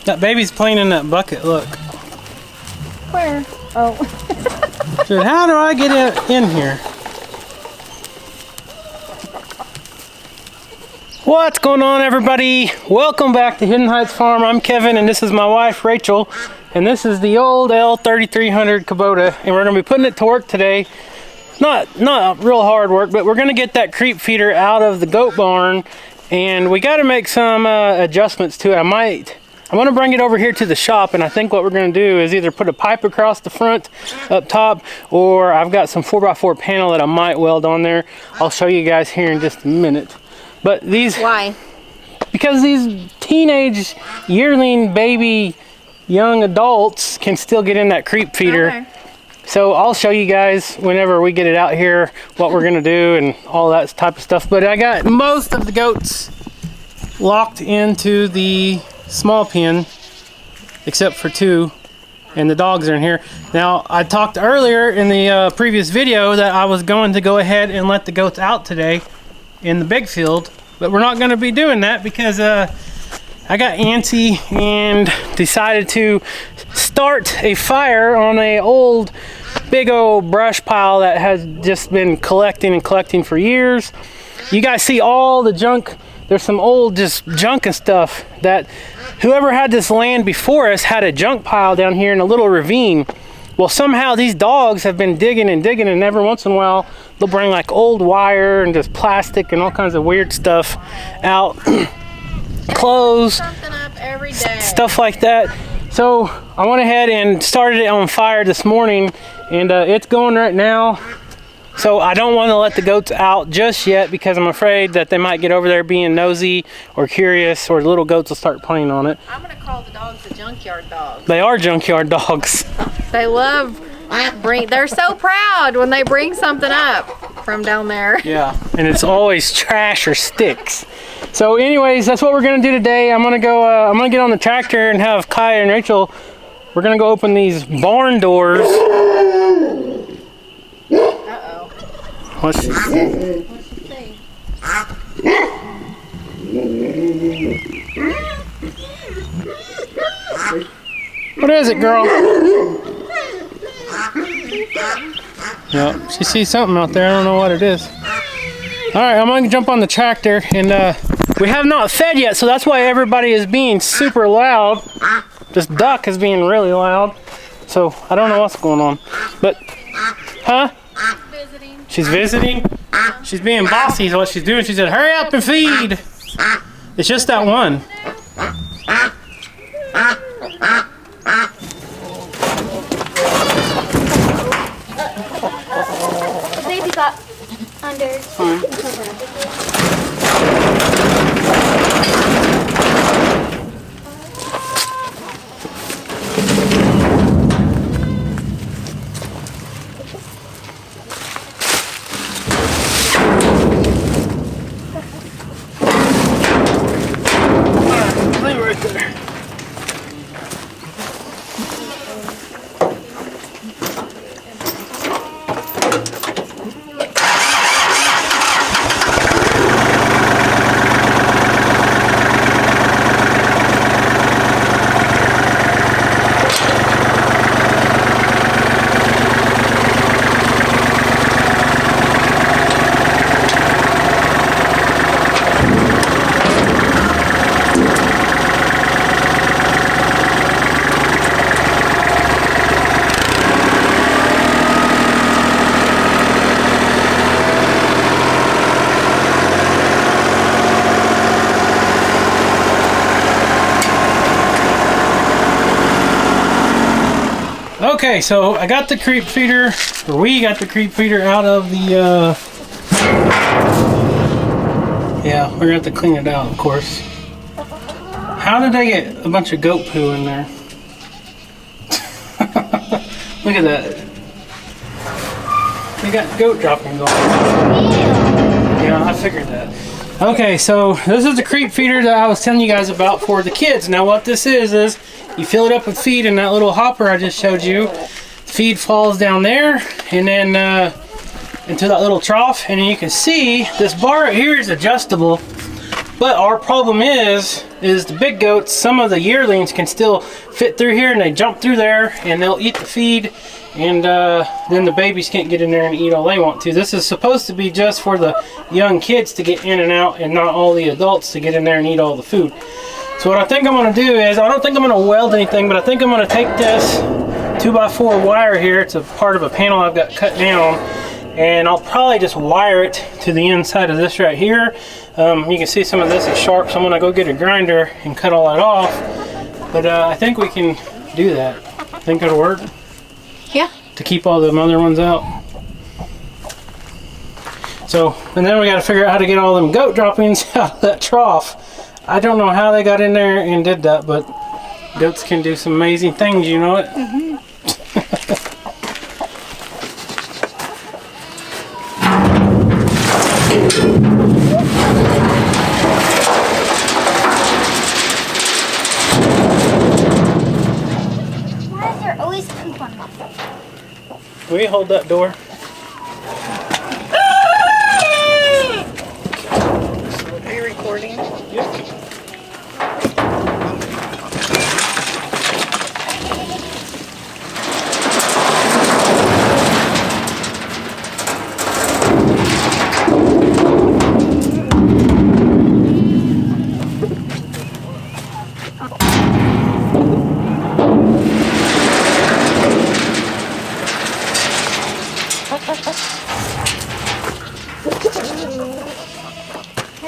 That baby's playing in that bucket, look. Where? Oh. Dude, how do I get it in here? What's going on, everybody? Welcome back to Hidden Heights Farm. I'm Kevin, and this is my wife, Rachel. And this is the old L3300 Kubota, and we're gonna be putting it to work today. Not real hard work, but we're gonna get that creep feeder out of the goat barn, and we gotta make some adjustments to it. I'm gonna bring it over here to the shop, and I think what we're gonna do is either put a pipe across the front up top, or I've got some 4x4 panel that I might weld on there. I'll show you guys here in just a minute. But these... Why? Because these teenage yearling baby young adults can still get in that creep feeder. Okay. So I'll show you guys whenever we get it out here what we're gonna do and all that type of stuff. But I got most of the goats locked into the small pen, except for 2, and the dogs are in here. Now, I talked earlier in the previous video that I was going to go ahead and let the goats out today in the big field, but we're not going to be doing that because I got antsy and decided to start a fire on a old big old brush pile that has just been collecting for years. You guys see all the junk. There's some old just junk and stuff that whoever had this land before us had a junk pile down here in a little ravine. Well, somehow these dogs have been digging, and every once in a while they'll bring like old wire and just plastic and all kinds of weird stuff out. Clothes, Something up every day. stuff like that. So I went ahead and started it on fire this morning, and it's going right now. So I don't want to let the goats out just yet because I'm afraid that they might get over there being nosy or curious, or the little goats will start playing on it. I'm gonna call the dogs the junkyard dogs. They are junkyard dogs. They love they're so proud when they bring something up from down there. Yeah, and it's always trash or sticks. So anyways, that's what we're gonna do today. I'm gonna get on the tractor and have Kai and Rachel, we're gonna go open these barn doors. Uh-oh. What's she say? What's she say? What is it, girl? Yeah, she sees something out there. I don't know what it is. All right, I'm gonna jump on the tractor, and we have not fed yet, so that's why everybody is being super loud. This duck is being really loud, so I don't know what's going on. But, huh? Visiting. She's visiting? She's being bossy is what she's doing. She said, hurry up and feed. It's just that one. The baby got under. Fine. Leave it right there. Okay, so I got the creep feeder, or we got the creep feeder out of the, yeah, we're gonna have to clean it out, of course. How did I get a bunch of goat poo in there? Look at that. We got goat dropping going. Yeah, I figured that. Okay, so this is the creep feeder that I was telling you guys about for the kids. Now what this is you fill it up with feed in that little hopper I just showed you. Feed falls down there and then into that little trough, and then you can see this bar right here is adjustable. But our problem is the big goats, some of the yearlings can still fit through here and they jump through there and they'll eat the feed, and then the babies can't get in there and eat all they want to. This is supposed to be just for the young kids to get in and out and not all the adults to get in there and eat all the food. So what I think I'm going to do is, I don't think I'm going to weld anything, but I think I'm going to take this 2x4 wire here. It's a part of a panel I've got cut down, and I'll probably just wire it to the inside of this right here. You can see some of this is sharp, so I'm gonna go get a grinder and cut all that off. But I think we can do that. Think it'll work? Yeah. To keep all the other ones out. So, and then we gotta figure out how to get all them goat droppings out of that trough. I don't know how they got in there and did that, but goats can do some amazing things, you know it? Mm-hmm. Why is there always poop on me? Will you hold that door? Are you recording? Yep.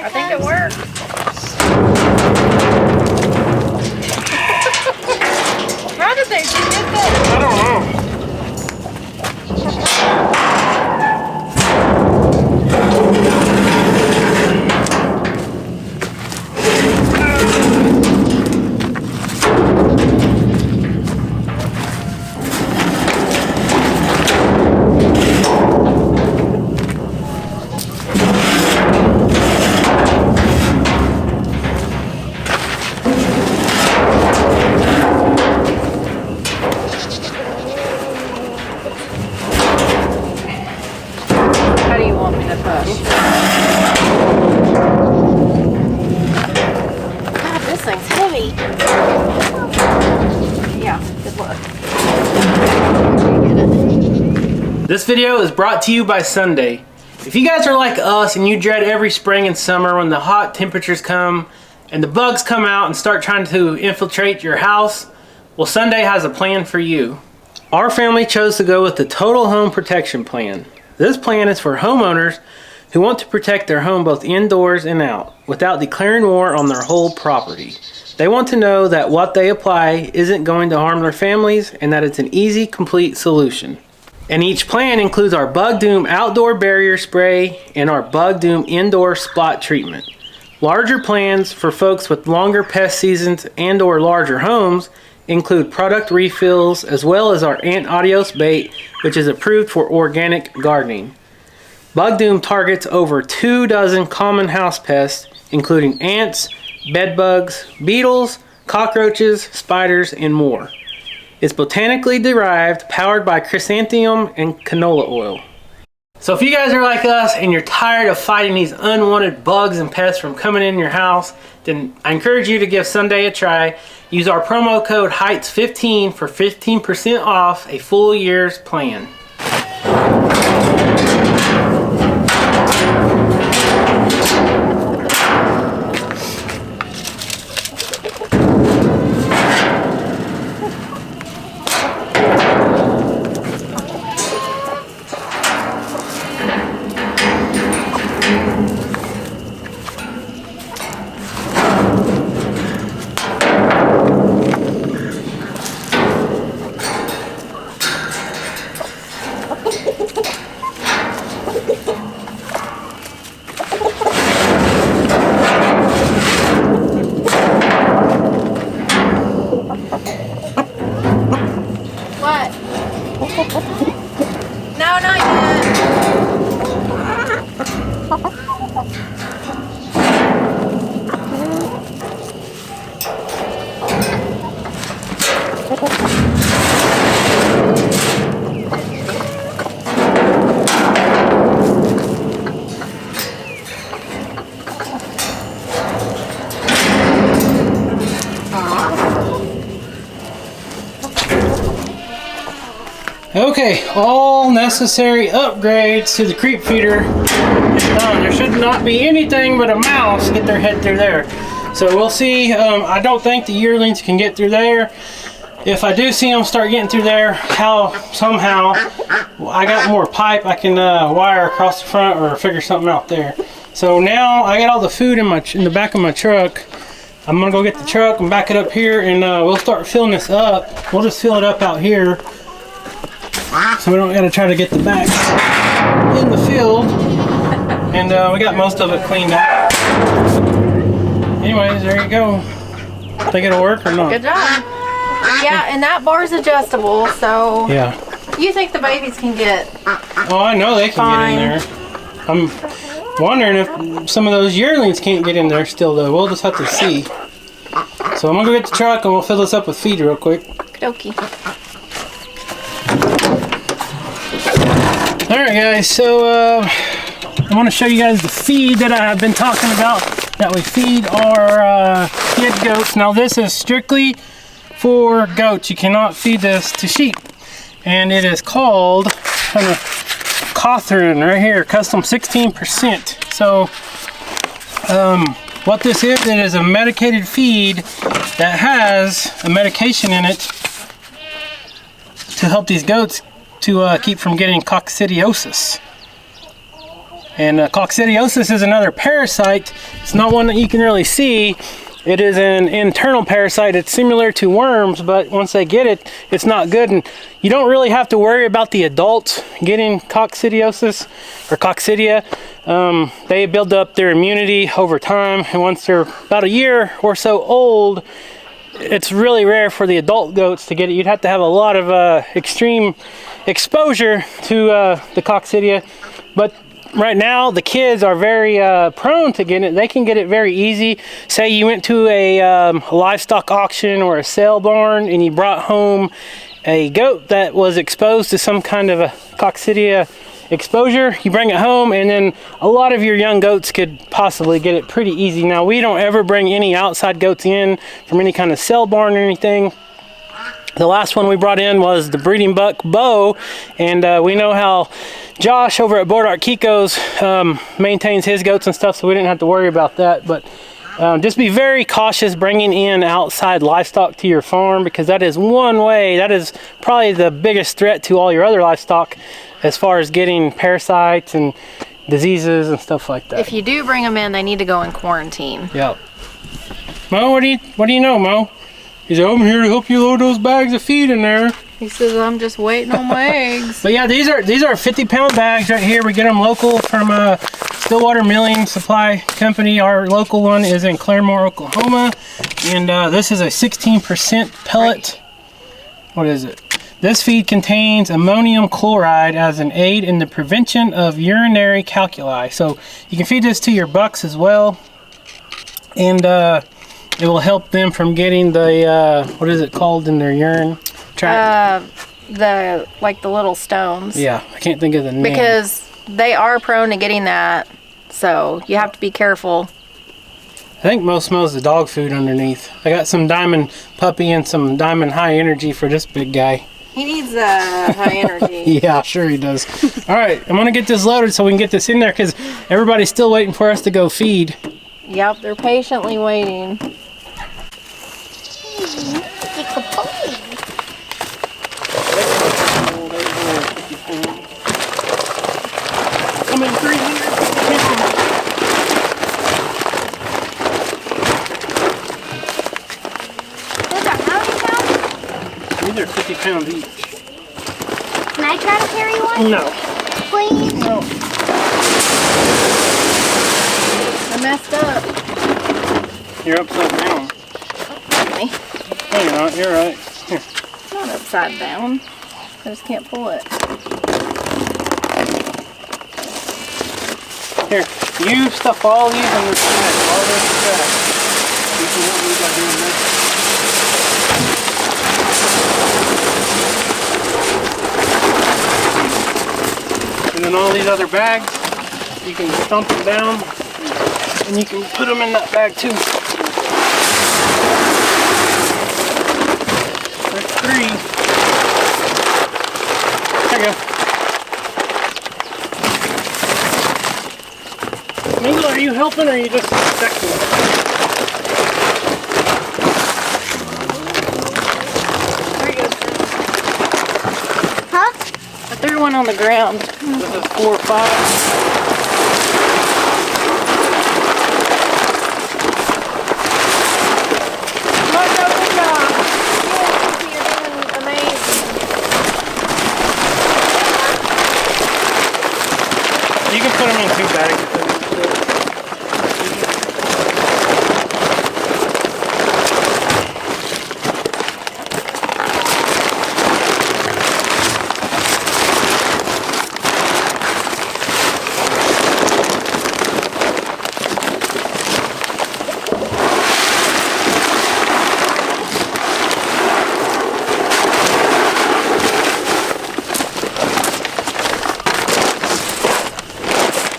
I think it works. How did they get that? I don't know. How do you want me to push? God, this thing's heavy. Yeah, good luck. Get it. This video is brought to you by Sunday. If you guys are like us and you dread every spring and summer when the hot temperatures come and the bugs come out and start trying to infiltrate your house, well, Sunday has a plan for you. Our family chose to go with the Total Home Protection Plan. This plan is for homeowners who want to protect their home both indoors and out without declaring war on their whole property. They want to know that what they apply isn't going to harm their families and that it's an easy, complete solution. And each plan includes our Bug Doom outdoor barrier spray and our Bug Doom indoor spot treatment. Larger plans for folks with longer pest seasons and or larger homes include product refills as well as our Ant Adios bait, which is approved for organic gardening. Bug Doom targets over 24 common house pests, including ants, bed bugs, beetles, cockroaches, spiders, and more. It's botanically derived, powered by chrysanthemum and canola oil. So if you guys are like us and you're tired of fighting these unwanted bugs and pests from coming in your house, then I encourage you to give Sunday a try. Use our promo code HEIGHTS15 for 15% off a full year's plan. Okay, all necessary upgrades to the creep feeder is done. There should not be anything but a mouse get their head through there. So we'll see. I don't think the yearlings can get through there. If I do see them start getting through there, somehow, I got more pipe I can wire across the front or figure something out there. So now I got all the food in the back of my truck. I'm gonna go get the truck and back it up here, and we'll start filling this up. We'll just fill it up out here, so we don't gotta try to get the back in the field. And we got most of it cleaned up. Anyways, there you go. Think it'll work or not? Good job. Yeah, and that bar's adjustable, so Yeah. you think the babies can get Oh, I know they can fine. get in there. I'm wondering if some of those yearlings can't get in there still, though. We'll just have to see. So I'm gonna go get the truck and we'll fill this up with feed real quick. Okie. All right, guys. So I want to show you guys the feed that I've been talking about that we feed our kid goats. Now this is strictly for goats. You cannot feed this to sheep, and it is called Cawthron right here, custom 16%. So what this is, it is a medicated feed that has a medication in it to help these goats to keep from getting coccidiosis. And coccidiosis is another parasite. It's not one that you can really see. It is an internal parasite. It's similar to worms, but once they get it, it's not good. And you don't really have to worry about the adults getting coccidiosis or coccidia. They build up their immunity over time, and once they're about a year or so old, it's really rare for the adult goats to get it. You'd have to have a lot of extreme exposure to the coccidia. But right now, the kids are very prone to getting it. They can get it very easy. Say you went to a livestock auction or a sale barn and you brought home a goat that was exposed to some kind of a coccidia exposure. You bring it home, and then a lot of your young goats could possibly get it pretty easy. Now, we don't ever bring any outside goats in from any kind of sale barn or anything. The last one we brought in was the breeding buck Bo, and we know how Josh over at Board Art Kiko's maintains his goats and stuff, so we didn't have to worry about that. But just be very cautious bringing in outside livestock to your farm, because that is one way, that is probably the biggest threat to all your other livestock as far as getting parasites and diseases and stuff like that. If you do bring them in, they need to go in quarantine. Yep. Mo, what do you know, Mo? He said, I'm here to help you load those bags of feed in there. He says, I'm just waiting on my eggs. But yeah, these are 50-pound bags right here. We get them local from Stillwater Milling Supply Company. Our local one is in Claremore, Oklahoma. And this is a 16% pellet. What is it? This feed contains ammonium chloride as an aid in the prevention of urinary calculi. So you can feed this to your bucks as well. And it will help them from getting the, what is it called in their urine tract? The little stones. Yeah, I can't think of the name. Because they are prone to getting that. So you have to be careful. I think most smells the dog food underneath. I got some Diamond Puppy and some Diamond High Energy for this big guy. He needs high energy. Yeah, sure he does. All right, I'm gonna get this loaded so we can get this in there, because everybody's still waiting for us to go feed. Yep, they're patiently waiting. I'm in 300. Those are how many pounds? These are 50 pounds each. Can I try to carry one? No. Please? No. I messed up. You're upside down. Me. No, you're not. You're right. Here. Not upside down. I just can't pull it. Here. You stuff all these in this bag. All this bag. You can help me by doing this. And then all these other bags, you can dump them down, and you can put them in that bag too. That's 3. helping or are you just expecting? There you go. Huh? I threw one on the ground. This is 4 or 5. Good job. You're doing amazing. You can put them in 2 bags.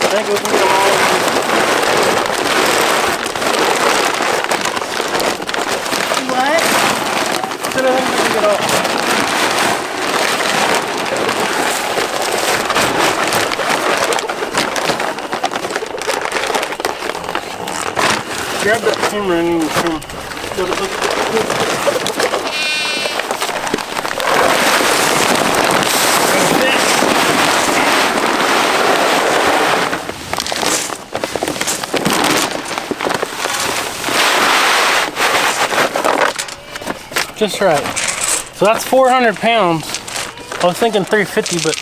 I think we can get them all. What? I think we can get all. Grab that camera and come. Just right. So that's 400 pounds. I was thinking 350, but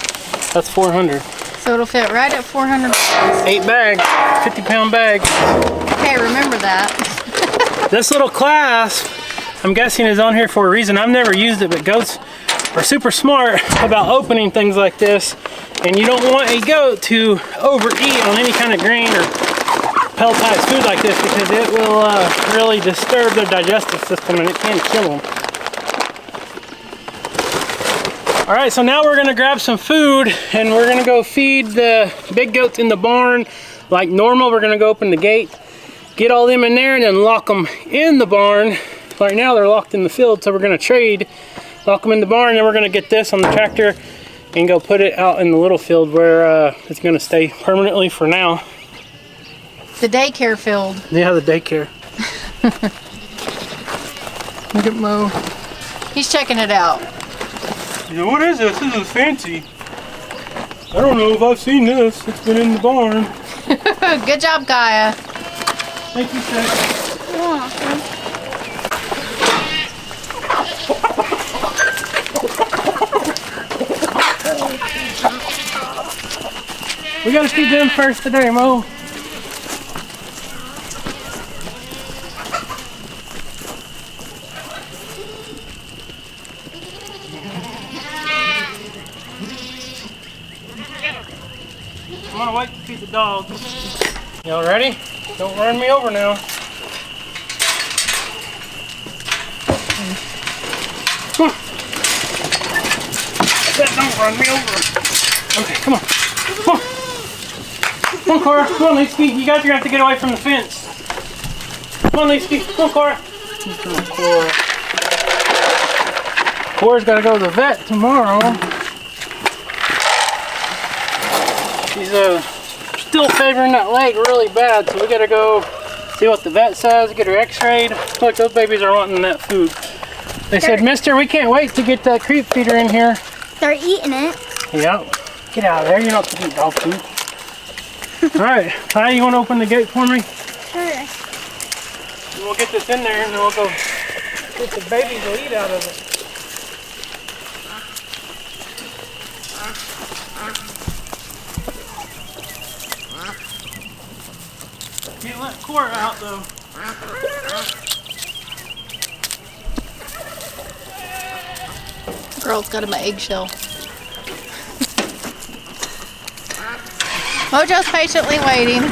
that's 400. So it'll fit right at 400 pounds. 8 bags, 50-pound bag. Okay, remember that. This little clasp, I'm guessing, is on here for a reason. I've never used it, but goats are super smart about opening things like this. And you don't want a goat to overeat on any kind of grain or pelletized food like this because it will really disturb their digestive system and it can kill them. All right, so now we're gonna grab some food and we're gonna go feed the big goats in the barn like normal. We're gonna go open the gate, get all them in there and then lock them in the barn. Right now they're locked in the field, so we're gonna trade, lock them in the barn, and then we're gonna get this on the tractor and go put it out in the little field where it's gonna stay permanently for now. The daycare field. Yeah, the daycare. Look at Mo. He's checking it out. Yeah, what is this? This is fancy. I don't know if I've seen this. It's been in the barn. Good job, Gaia. Thank you, sir. We gotta feed them first today, Mo. I'm gonna wait to feed the dogs. Y'all ready? Don't run me over now. Come on. Don't run me over. Okay, come on. Come on. Come on, Cora. Come on, Lacey. You guys are gonna have to get away from the fence. Come on, Lacey. Come on, Cora. Come on, Cora. Cora's gotta go to the vet tomorrow. She's still favoring that leg really bad, so we gotta go see what the vet says, get her x-rayed. Look, those babies are wanting that food. They said, mister, we can't wait to get that creep feeder in here. They're eating it. Yep. Get out of there, you're not gonna eat dog food. Alright, Ty, you wanna open the gate for me? Sure. And we'll get this in there and then we'll go get the babies to eat out of it. Can't let Cora out though. Girl's got him an eggshell. Mojo's patiently waiting.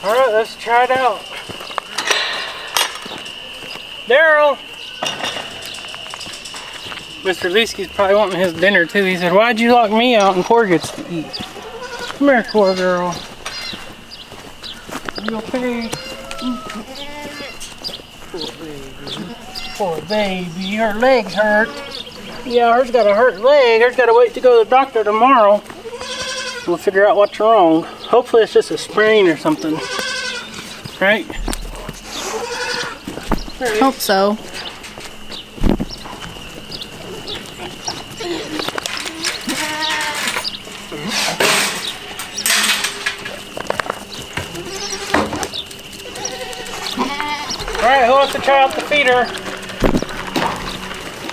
All right, let's try it out. Daryl. Mr. Leesky's probably wanting his dinner too. He said, "Why'd you lock me out and Cora gets to eat?" Come here, Cora girl. Are you okay? Poor baby. Poor baby. Her legs hurt. Yeah, hers got a hurt leg. Hers got to wait to go to the doctor tomorrow. We'll figure out what's wrong. Hopefully it's just a sprain or something. Right? Hope so. Alright, who wants to try out the feeder?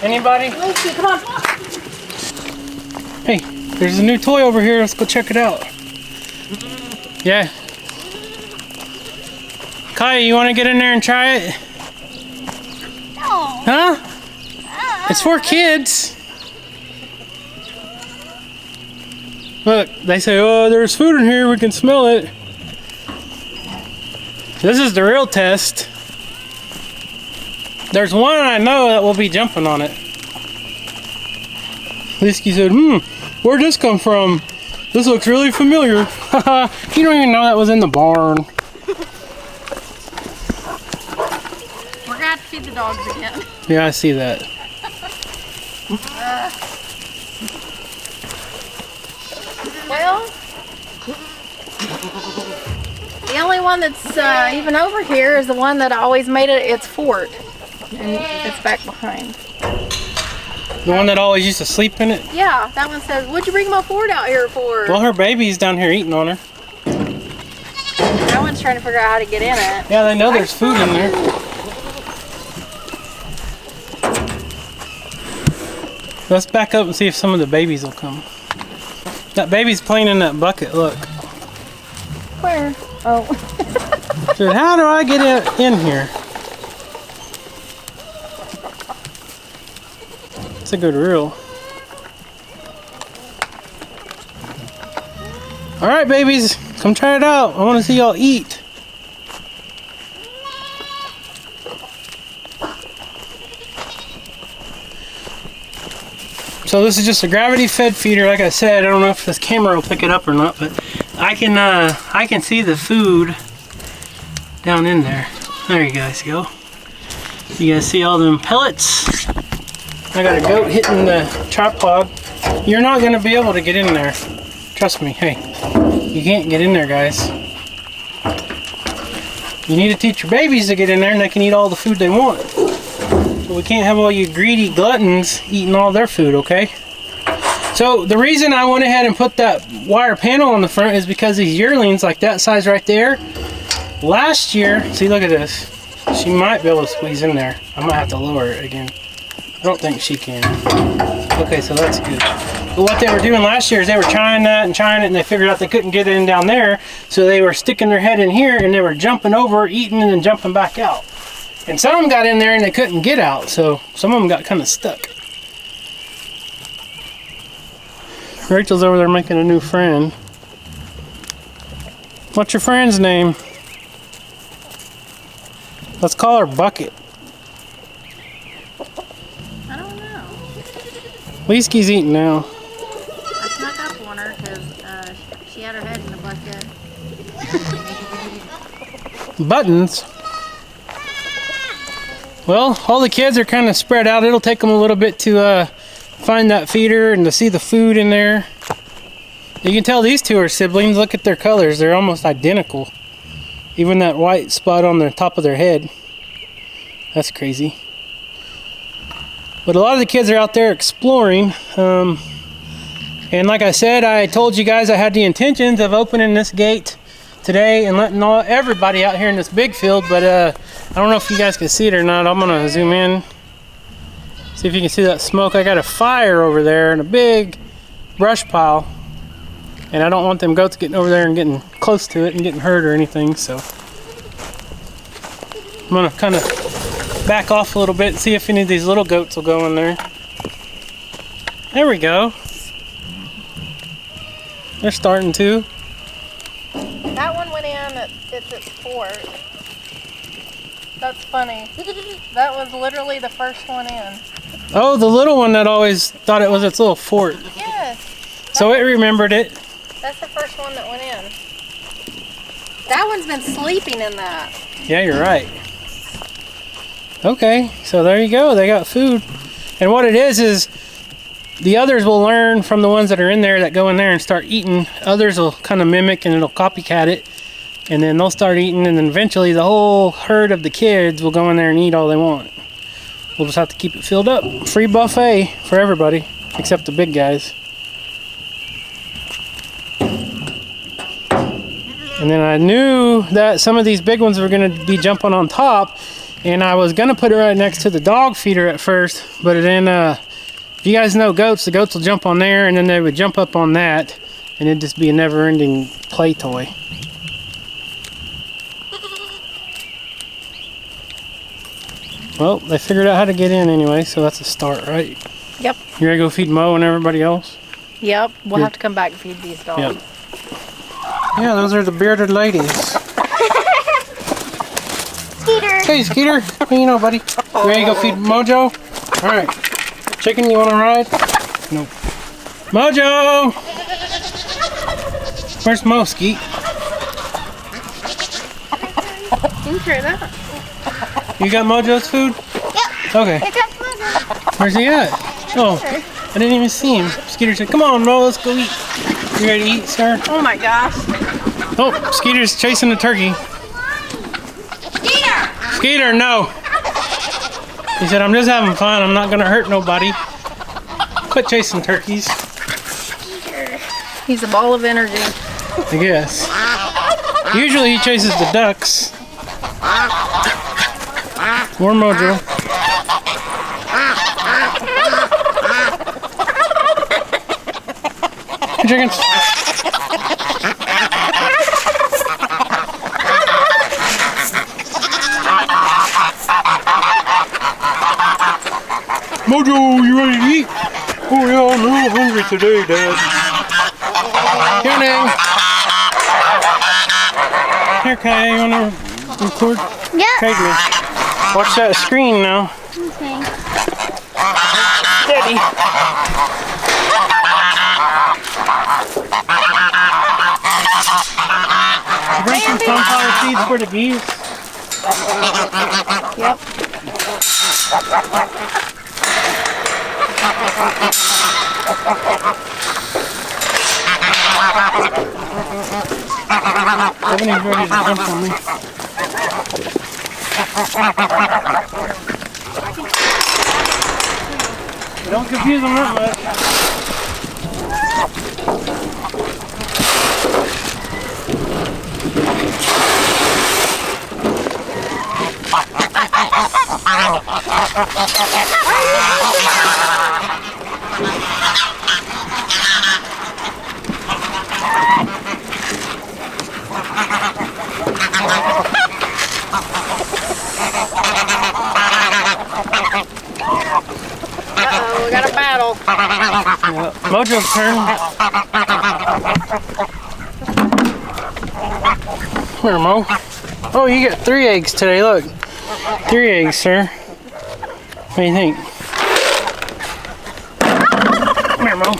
Anybody? Lucy, come on. Hey, there's a new toy over here. Let's go check it out. Yeah. Kaya, you want to get in there and try it? No. Huh? It's for kids. Look, they say, oh, there's food in here. We can smell it. This is the real test. There's one I know that will be jumping on it. Leesky said, where'd this come from? This looks really familiar. You don't even know that was in the barn. We're gonna have to feed the dogs again. Yeah, I see that. Well, the only one that's even over here is the one that always made it its fort. And it's back behind. The one that always used to sleep in it? Yeah, that one says, what'd you bring my fort out here for? Well, her baby's down here eating on her. That one's trying to figure out how to get in it. Yeah, they know there's food in there. Let's back up and see if some of the babies will come. That baby's playing in that bucket, look. Where? Oh. Said, how do I get in here? It's a good reel. All right, babies, come try it out. I want to see y'all eat. So this is just a gravity-fed feeder. Like I said, I don't know if this camera will pick it up or not, but I can see the food down in there. There you guys go. You guys see all them pellets? I got a goat hitting the tripod. You're not gonna be able to get in there. Trust me, hey. You can't get in there, guys. You need to teach your babies to get in there and they can eat all the food they want. But we can't have all you greedy gluttons eating all their food, okay? So the reason I went ahead and put that wire panel on the front is because these yearlings, like that size right there, last year, see, look at this. She might be able to squeeze in there. I might have to lower it again. I don't think she can. Okay, so that's good. But what they were doing last year is they were trying that and trying it, and they figured out they couldn't get in down there, so they were sticking their head in here and they were jumping over, eating, and then jumping back out. And some of them got in there and they couldn't get out, so some of them got kind of stuck. Rachel's over there making a new friend. What's your friend's name? Let's call her Bucket. I don't know. Leesky's eating now. I snuck up on her because she had her head in the bucket. Buttons. Well, all the kids are kind of spread out. It'll take them a little bit to find that feeder and to see the food in there. You can tell these two are siblings. Look at their colors. They're almost identical. Even that white spot on the top of their head. That's crazy. But a lot of the kids are out there exploring. And like I said, I told you guys I had the intentions of opening this gate today and letting everybody out here in this big field. But I don't know if you guys can see it or not. I'm going to zoom in. See if you can see that smoke. I got a fire over there and a big brush pile. And I don't want them goats getting over there and getting close to it and getting hurt or anything. So I'm going to kind of back off a little bit and see if any of these little goats will go in there. There we go. They're starting to. That one went in, it's its fort. That's funny. That was literally the first one in. Oh, the little one that always thought it was its little fort. Yes. So it remembered it. That's the first one that went in. That one's been sleeping in that. Yeah, you're right. Okay, so there you go. They got food. And what it is the others will learn from the ones that are in there that go in there and start eating. Others will kind of mimic and it'll copycat it. And then they'll start eating, and then eventually the whole herd of the kids will go in there and eat all they want. We'll just have to keep it filled up. Free buffet for everybody, except the big guys. And then I knew that some of these big ones were going to be jumping on top, and I was going to put it right next to the dog feeder at first, but then if you guys know goats, the goats will jump on there, and then they would jump up on that, and it'd just be a never-ending play toy. Well, they figured out how to get in anyway, so that's a start, right? Yep. You ready to go feed Mo and everybody else? Yep. We'll have to come back and feed these dogs. Yep. Yeah, those are the bearded ladies. Skeeter. Hey, Skeeter. What do you know, buddy? You ready to go feed Mojo? All right. Chicken, you want to ride? Nope. Mojo! Where's Mo, Skeet? You can try that. You got Mojo's food? Yep. Okay. Here comes Mojo. Where's he at? Oh, I didn't even see him. Skeeter said, come on, Mo, let's go eat. You ready to eat, sir? Oh my gosh. Oh, Skeeter's chasing the turkey. Skeeter. Skeeter, no. He said, I'm just having fun. I'm not going to hurt nobody. Quit chasing turkeys. He's a ball of energy. I guess. Usually he chases the ducks. More Mojo. Hey, chickens. Mojo, you ready to eat? Oh yeah, I'm real hungry today, Dad. Here now. Here, Kai, you wanna record? Yep. Trade me. Watch that screen now. Okay. Steady. You bring some sunflower seeds for the geese? Yep. Everything's ready to jump on me. Don't confuse them that much. Uh-oh, we got a battle. Mojo's turn. Here, Mo. Oh, you got 3 eggs today. Look. 3 eggs, sir. What do you think? Come here, Mo.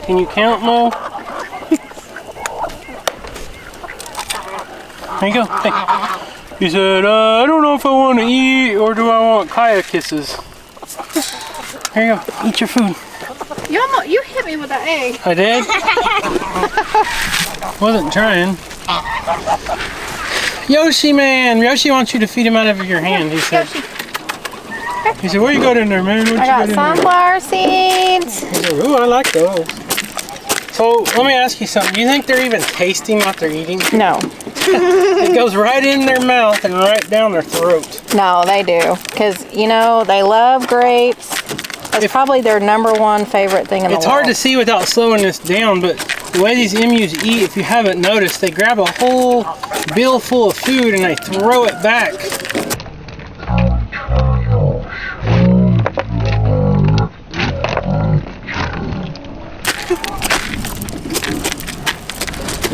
Can you count, Mo? There you go. Hey. He said, I don't know if I want to eat or do I want Kaya kisses. There you go. Eat your food. You hit me with that egg. I did? Wasn't trying. Yoshi, man. Yoshi wants you to feed him out of your hand, he said. Yoshi. He said, what you got in there, man? What I got you got in sunflower seeds. there? He said, ooh, I like those. So, let me ask you something. Do you think they're even tasting what they're eating? No. It goes right in their mouth and right down their throat. No, they do. Because, you know, they love grapes. It's probably their #1 favorite thing in the world. It's hard to see without slowing this down, but the way these emus eat, if you haven't noticed, they grab a whole bill full of food and they throw it back.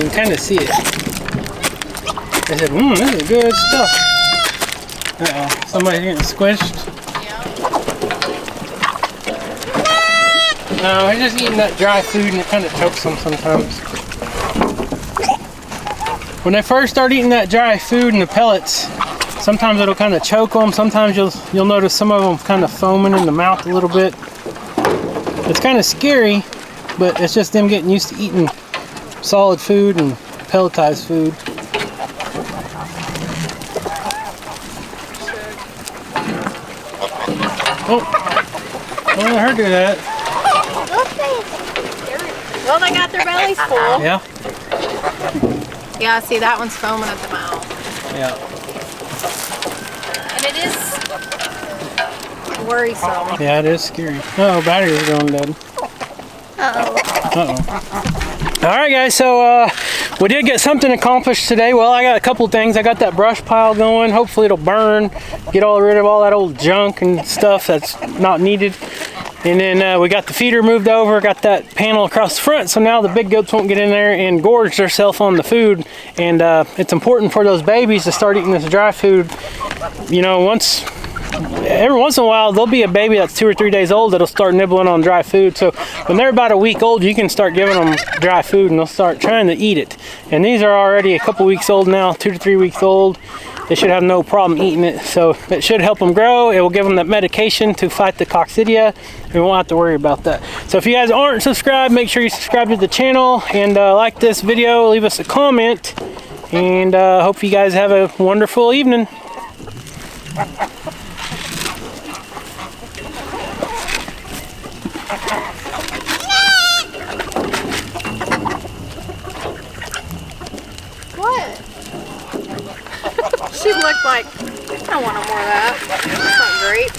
You can kind of see it. I said, this is good stuff. Uh-oh, somebody's getting squished. No, he's just eating that dry food and it kind of chokes them sometimes. When they first start eating that dry food and the pellets, sometimes it'll kind of choke them. Sometimes you'll notice some of them kind of foaming in the mouth a little bit. It's kind of scary, but it's just them getting used to eating solid food and pelletized food. Oh, don't let her do that. Well, they got their bellies full. Yeah. Yeah, see, that one's foaming at the mouth. Yeah. And it is worrisome. Yeah, it is scary. Uh-oh, battery's going dead. Uh-oh. Uh-oh. All right, guys, so we did get something accomplished today. Well, I got a couple things. I got that brush pile going. Hopefully it'll burn, get rid of all that old junk and stuff that's not needed. And then we got the feeder moved over, got that panel across the front, so now the big goats won't get in there and gorge themselves on the food. And it's important for those babies to start eating this dry food. You know, every once in a while, there'll be a baby that's 2 or 3 days old that'll start nibbling on dry food. So when they're about a week old, you can start giving them dry food and they'll start trying to eat it. And these are already a couple weeks old now, 2 to 3 weeks old. They should have no problem eating it, so it should help them grow. It will give them that medication to fight the coccidia. We won't have to worry about that. So if you guys aren't subscribed, make sure you subscribe to the channel and like this video, leave us a comment, and hope you guys have a wonderful evening. What? She looked like, I want more of that. That's not great.